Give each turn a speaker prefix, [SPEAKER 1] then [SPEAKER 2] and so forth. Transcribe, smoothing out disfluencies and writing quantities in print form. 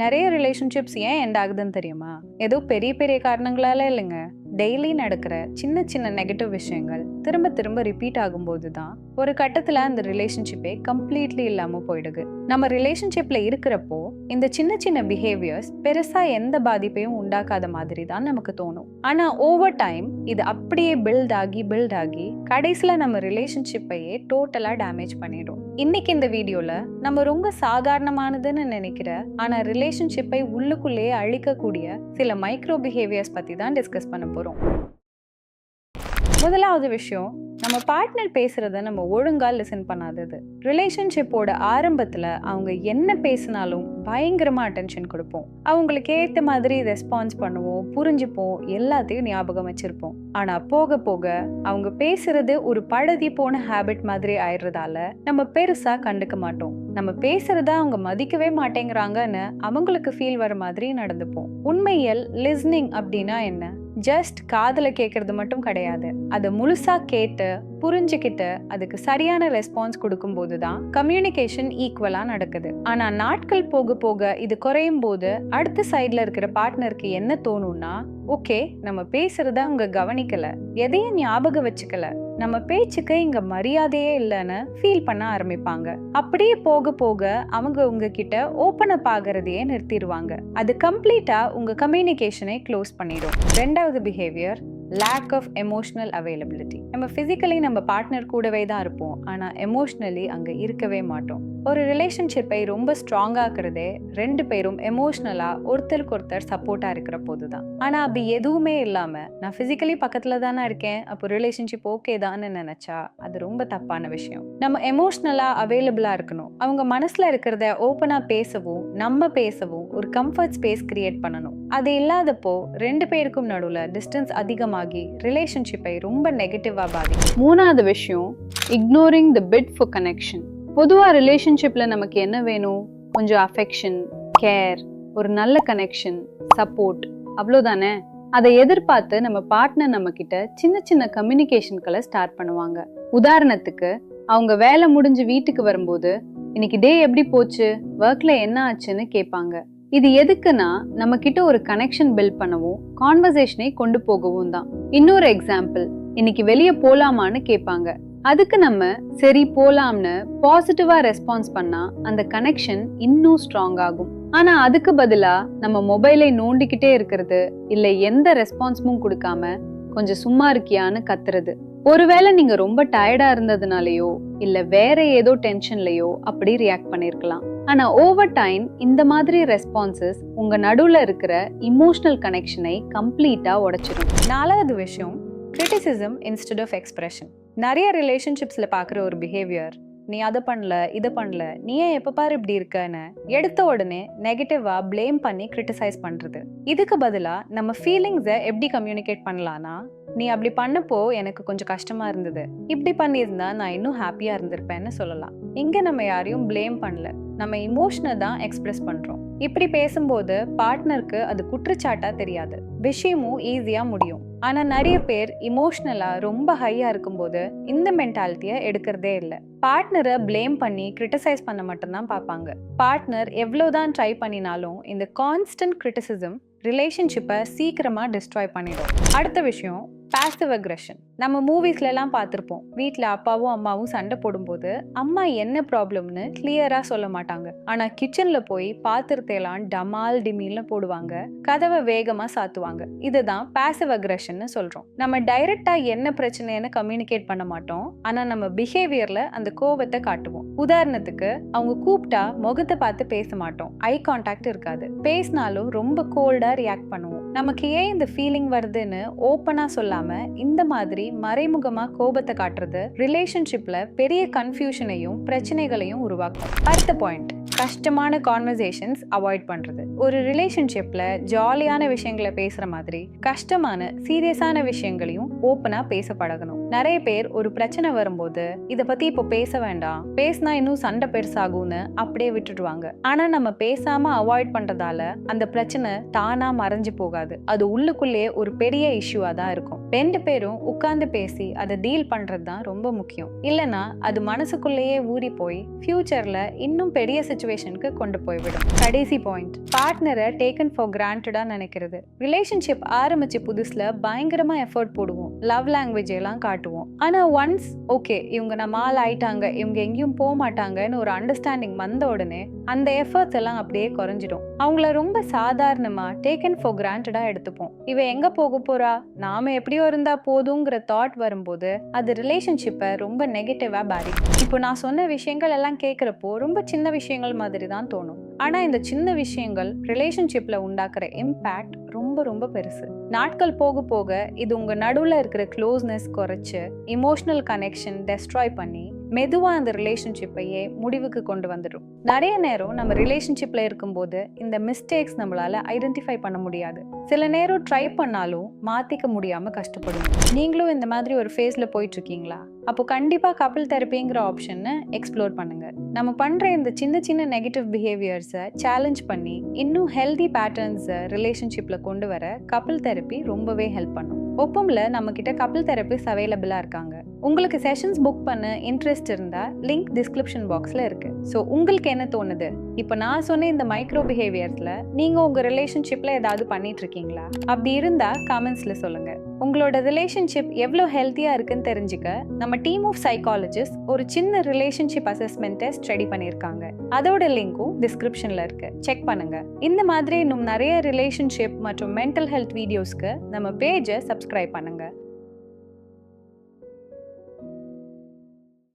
[SPEAKER 1] நிறைய ரிலேஷன்ஷிப்ஸ் ஏன் எண்ட் ஆகுதுன்னு தெரியுமா? ஏதோ பெரிய பெரிய காரணங்களால இல்லைங்க. டெய்லி நடக்கிற சின்ன சின்ன நெகட்டிவ் விஷயங்கள் திரும்ப திரும்ப ரிப்பீட் ஆகும்போது தான் ஒரு கட்டத்துல அந்த ரிலேஷன்ஷிப்பே கம்ப்ளீட்லி இல்லாம போயிடுது. நம்ம ரிலேஷன்ஷிப்ல இருக்கிறப்போ இந்த சின்ன சின்ன பிஹேவியர்ஸ் பெருசா எந்த பாதிப்பையும் உண்டாக்காத மாதிரி தான் நமக்கு தோணும். ஆனா ஓவர் டைம் இது அப்படியே பில்ட் ஆகி கடைசியில நம்ம ரிலேஷன்ஷிப்பையே டோட்டலா டேமேஜ் பண்ணிடும். இன்னைக்கு இந்த வீடியோல நம்ம ரொம்ப சாதாரணமானதுன்னு நினைக்கிற ஆனா ரிலேஷன்ஷிப்பை உள்ளுக்குள்ளேயே அழிக்கக்கூடிய சில மைக்ரோ பிஹேவியர்ஸ் பத்தி தான் டிஸ்கஸ் பண்ண போறோம். முதலாவது விஷயம், நம்ம பார்ட்னர் பேசுறத நம்ம ஒழுங்கா லிசன் பண்ணாதது. ரிலேஷன்ஷிப்போட ஆரம்பத்துல அவங்க என்ன பேசினாலும் பயங்கரமா அட்டென்ஷன் கொடுப்போம். அவங்களுக்கு ஏத்த மாதிரி ரெஸ்பான்ஸ் பண்ணுவோம், புரிஞ்சுப்போம், எல்லாத்தையும் ஞாபகம் வச்சிருப்போம். ஆனா போக போக அவங்க பேசுறது ஒரு பழகி போன ஹேபிட் மாதிரி ஆயிடுறதால நம்ம பெருசா கண்டுக்க மாட்டோம். நம்ம பேசுறத அவங்க மதிக்கவே மாட்டேங்கிறாங்கன்னு அவங்களுக்கு ஃபீல் வர மாதிரி நடந்துப்போம். உண்மையில் லிஸ்னிங் அப்படின்னா என்ன? ஜஸ்ட் காதுல கேட்கறது மட்டும் கிடையாது. அதை முழுசா கேட்டு புரிஞ்சுக்கிட்டு அதுக்கு சரியான ரெஸ்பான்ஸ் கொடுக்கும் போதுதான் கம்யூனிகேஷன் ஈக்குவலா நடக்குது. ஆனா நாட்கள் போக போக இது குறையும் போது அடுத்த சைட்ல இருக்கிற பார்ட்னருக்கு என்ன தோணும்னா, ஓகே நம்ம பேசுறத அவங்க கவனிக்கல, எதையும் ஞாபகம் வச்சுக்கல, நம்ம பேச்சுக்கு இங்க மரியாதையே இல்லைன்னு ஃபீல் பண்ண ஆரம்பிப்பாங்க. அப்படியே போக போக அவங்க உங்ககிட்ட ஓப்பன் அப் ஆகிறதையே நிறுத்திடுவாங்க. அது கம்ப்ளீட்டா உங்க கம்யூனிகேஷனை க்ளோஸ் பண்ணிடும். ரெண்டாவது behaviour, lack of emotional availability. நம்ம பிசிக்கலி நம்ம பார்ட்னர் கூடவே தான் இருப்போம், ஆனா எமோஷனலி அங்க இருக்கவே மாட்டோம். ஒரு ரிலேஷன்ஷிப்பை ரொம்ப ஸ்ட்ராங் ஆக்குறதே ரெண்டு பேரும் எமோஷனலா ஒருத்தருக்கு ஒருத்தர் சப்போர்ட்டா இருக்கிற போதுதான். ஆனா அப்படி எதுவுமே இல்லாம நான் பிசிக்கலி பக்கத்துல தானே இருக்கேன், அப்போ ரிலேஷன்ஷிப் ஓகே தான்னு நினைச்சா அது ரொம்ப தப்பான விஷயம். நம்ம எமோஷனலா அவைலபிளா இருக்கணும். அவங்க மனசுல இருக்கிறத ஓப்பனா பேசவும் நம்ம பேசவும் ஒரு கம்ஃபர்ட் ஸ்பேஸ் கிரியேட் பண்ணணும். அது இல்லாதப்போ ரெண்டு பேருக்கும் நடுவுல டிஸ்டன்ஸ் அதிகமாகி ரிலேஷன்ஷிப்பை ரொம்ப நெகட்டிவா பாதிக்கும். மூணாவது விஷயம், ignoring the bit for connection. பொதுவா ரிலேஷன்ஷிப்ல நமக்கு என்ன வேணும்? கொஞ்சம் அஃபெக்ஷன், கேர், ஒரு நல்ல கனெக்ஷன், சப்போர்ட், அவ்வளோதானே. அதை எதிர்பார்த்து நம்ம பார்ட்னர் நம்ம கிட்ட சின்ன சின்ன கம்யூனிகேஷன்களை ஸ்டார்ட் பண்ணுவாங்க. உதாரணத்துக்கு, அவங்க வேலை முடிஞ்சு வீட்டுக்கு வரும்போது இன்னைக்கு டே எப்படி போச்சு, ஒர்க்ல என்ன ஆச்சுன்னு கேட்பாங்க. இது எதுக்குன்னா நம்ம கிட்ட ஒரு கனெக்ஷன் பில்ட் பண்ணவும் கான்வர்சேஷனை கொண்டு போகவும் தான். இன்னொரு எக்ஸாம்பிள், இன்னைக்கு வெளியே போலாமான்னு கேட்பாங்க. அதுக்கு நம்ம சரி போலாம்னு பாசிட்டிவா ரெஸ்பான்ஸ் பண்ணா அந்த கனெக்ஷன் இன்னும் ஸ்ட்ராங் ஆகும். ஆனா அதுக்கு பதிலா நம்ம மொபைலை நோண்டிக்கிட்டே இருக்கிறது, இல்ல எந்த ரெஸ்பான்ஸும் கொடுக்காம கொஞ்சம் சும்மா இருக்கியான்னு கத்துறது. ஒருவேளை நீங்க ரொம்ப டயர்டா இருந்ததுனாலயோ இல்ல வேற ஏதோ டென்ஷன்லயோ அப்படி ரியாக்ட் பண்ணிருக்கலாம். ஆனா ஓவர் டைம் இந்த மாதிரி ரெஸ்பான்சஸ் உங்க நடுவுல இருக்கிற இமோஷனல் கனெக்ஷனை கம்ப்ளீட்டா உடைச்சிடும். நாலாவது விஷயம், கிரிட்டிசிசம் இன்ஸ்டெட் ஆஃப் எக்ஸ்பிரஷன். நிறைய ரிலேஷன்ஷிப்ஸ்ல பாக்குற ஒரு பிஹேவியர், நீ அதை பண்ணல இதை பண்ணல, நீ ஏன் எப்ப பாரு இப்படி இருக்கன்னு எடுத்த உடனே நெகட்டிவா பிளேம் பண்ணி கிரிட்டிசைஸ் பண்றது. இதுக்கு பதிலா நம்ம ஃபீலிங்ஸை எப்படி கம்யூனிகேட் பண்ணலாம்னா, நீ அப்படி பண்ணப்போ எனக்கு கொஞ்சம் கஷ்டமா இருந்தது, இப்படி பண்ணியிருந்தா நான் இன்னும் ஹாப்பியா இருந்திருப்பேன்னு சொல்லலாம். இங்க நம்ம யாரையும் பிளேம் பண்ணல, நம்ம இமோஷனை தான் எக்ஸ்பிரஸ் பண்றோம். இப்படி பேசும்போது பார்ட்னருக்கு அது குற்றச்சாட்டா தெரியாது, விஷயமும் ஈஸியா முடியும். ஆனா நிறைய பேர் இமோஷனலா ரொம்ப ஹையா இருக்கும்போது இந்த மென்டாலிட்டியை எடுக்கிறதே இல்லை. பார்ட்னரை பிளேம் பண்ணி கிரிட்டிசைஸ் பண்ண மட்டும்தான் பார்ப்பாங்க. பார்ட்னர் எவ்வளவுதான் ட்ரை பண்ணினாலும் இந்த கான்ஸ்டன்ட் கிரிட்டிசிசம் ரிலேஷன்ஷிப்பை சீக்கிரமா டிஸ்ட்ராய் பண்ணிடும். அடுத்த விஷயம், பாசிவ் அக்ரெஷன். நம்ம மூவிஸ்ல எல்லாம் பார்த்திருப்போம், வீட்டுல அப்பாவும் அம்மாவும் சண்டை போடும்போது அம்மா என்ன ப்ராப்ளம்னு கிளியரா சொல்ல மாட்டாங்க. ஆனா கிச்சன்ல போய் பாத்திரத்தையெல்லாம் டமால் டிமில்னு போடுவாங்க, கதவை வேகமா சாத்துவாங்க. இதுதான் பாசிவ் அக்ரெஷன் சொல்றோம். நம்ம டைரக்டா என்ன பிரச்சனைன்னு கம்யூனிகேட் பண்ண மாட்டோம், ஆனா நம்ம பிஹேவியர்ல அந்த கோபத்தை காட்டுவோம். உதாரணத்துக்கு, அவங்க கூப்பிட்டா முகத்தை பார்த்து பேச மாட்டோம், ஐ கான்டாக்ட் இருக்காது, பேசினாலும் ரொம்ப கோல்டா ரியாக்ட் பண்ணுவோம். நமக்கு ஏன் இந்த ஃபீலிங் வருதுன்னு ஓப்பனா சொல்லாம இந்த மாதிரி மறைமுகமா கோபத்தை காட்டுறது ரிலேஷன்ஷிப்ல பெரிய கன்ஃபியூஷனையும் பிரச்சனைகளையும் உருவாக்கும். அடுத்த பாயிண்ட், கஷ்டமான கான்வர்சேஷன்ஸ் அவாய்ட் பண்றது. ஒரு ரிலேஷன்ஷிப்ல ஜாலியான விஷயங்களை பேசுற மாதிரி கஷ்டமான சீரியஸான விஷயங்களையும் ஓப்பனா பேச பழகணும். நிறைய பேர் ஒரு பிரச்சனை வரும்போது இத பத்தி இப்போ பேச வேண்டாம், பேசினா இன்னும் சண்டை பெருசாகும்னு அப்படியே விட்டுடுவாங்க. ஆனா நம்ம பேசாம அவாய்ட் பண்றதால அந்த பிரச்சனை தானா மறைஞ்சு போகாது, அது உள்ளுக்குள்ளே ஒரு பெரிய இஷ்யூவா தான் இருக்கும். 2 பேரும் உட்கார்ந்து பேசி அதை டீல் பண்றது தான் ரொம்ப முக்கியம். இல்லனா அது மனசுக்குள்ளேயே ஊறி போய் ஃபியூச்சர்ல இன்னும் பெரிய சிச்சுவேஷனுக்கு கொண்டு போய்விடும். கடைசி பாயிண்ட், பார்ட்னரை டேக்கன் ஃபார் கிராண்டடா நினைக்கிறது. ரிலேஷன்ஷிப் ஆரம்பிச்ச புதுசுல பயங்கரமா எஃபர்ட் போடுவோம், லவ் லாங்குவேஜ் எல்லாம் காட்டுவோம். ஆனா ஒன்ஸ் ஓகே இவங்க நம்ம ஆள் ஆயிட்டாங்க, இவங்க எங்கேயும் போக மாட்டாங்கன்னு ஒரு அண்டர்ஸ்டாண்டிங் வந்த உடனே அந்த எஃபர்ட்ஸ் எல்லாம் அப்படியே குறைஞ்சிடும். அவங்கள ரொம்ப சாதாரணமா டேக்கன் ஃபார் கிராண்டடா எடுத்துப்போம். இவ எங்க போக போறா, நாம எப்படியோ இருந்தா போதுங்கிற தாட் வரும்போது அது ரிலேஷன்ஷிப்பை ரொம்ப நெகட்டிவா பாதிக்கும். இப்போ நான் சொன்ன விஷயங்கள் எல்லாம் கேட்குறப்போ ரொம்ப சின்ன விஷயங்கள் மாதிரி தான் தோணும். ஆனா இந்த சின்ன விஷயங்கள் ரிலேஷன்ஷிப்ல உண்டாக்குற இம்பேக்ட் ரொம்ப ரொம்ப பெருசு. நாட்கள் போக போக இது உங்க நடுவுல இருக்கிற க்ளோஸ்னஸ் குறைச்சு இமோஷனல் கனெக்ஷன் டெஸ்ட்ராய் பண்ணி மெதுவா அந்த ரிலேஷன்ஷிப்பையே முடிவுக்கு கொண்டு வந்துடும். நிறைய நேரம் நம்ம ரிலேஷன்ஷிப்ல இருக்கும்போது இந்த மிஸ்டேக்ஸ் நம்மளால ஐடென்டிஃபை பண்ண முடியாது. சில நேரம் ட்ரை பண்ணாலும் மாத்திக்க முடியாம கஷ்டப்படுவோம். நீங்களும் இந்த மாதிரி ஒரு ஃபேஸ்ல போயிட்டு இருக்கீங்களா? அப்போ கண்டிப்பா கப்பிள் தெரப்பிங்கிற ஆப்ஷனை எக்ஸ்ப்ளோர் பண்ணுங்க. நம்ம பண்ற இந்த சின்ன சின்ன நெகட்டிவ் பிஹேவியர்ஸை சேலஞ்ச் பண்ணி இன்னும் ஹெல்தி பேட்டர்ன்ஸை ரிலேஷன்ஷிப்ல கொண்டு வர கப்பிள் தெரப்பி ரொம்பவே ஹெல்ப் பண்ணும். ஒப்பம்ல நம்ம கிட்ட கப்பிள் தெரப்பிஸ்ட் அவைலபிளா இருக்காங்க. உங்களுக்கு செஷன்ஸ் புக் பண்ண இன்ட்ரெஸ்ட் இருந்தா லிங்க் டிஸ்கிரிப்ஷன் பாக்ஸ்ல இருக்கு. ஸோ உங்களுக்கு என்ன தோணுது? இப்போ நான் சொன்ன இந்த மைக்ரோ பிஹேவியர்ஸ்ல நீங்க உங்க ரிலேஷன்ஷிப்ல ஏதாவது பண்ணிட்டு இருக்கீங்களா? அப்படி இருந்தா கமெண்ட்ஸ்ல சொல்லுங்க. உங்களோட ரிலேஷன்ஷிப் எவ்வளோ ஹெல்த்தியா இருக்குன்னு தெரிஞ்சுக்க நம்ம டீம் ஆஃப் சைக்காலஜிஸ்ட் ஒரு சின்ன ரிலேஷன்ஷிப் அசஸ்மெண்ட் டெஸ்ட் ரெடி பண்ணியிருக்காங்க. அதோட லிங்க்கும் டிஸ்கிரிப்ஷன்ல இருக்கு, செக் பண்ணுங்க. இந்த மாதிரி இன்னும் நிறைய ரிலேஷன்ஷிப் மற்றும் மென்டல் ஹெல்த் வீடியோஸ்க்கு நம்ம பேஜை சப்ஸ்கிரைப் பண்ணுங்க.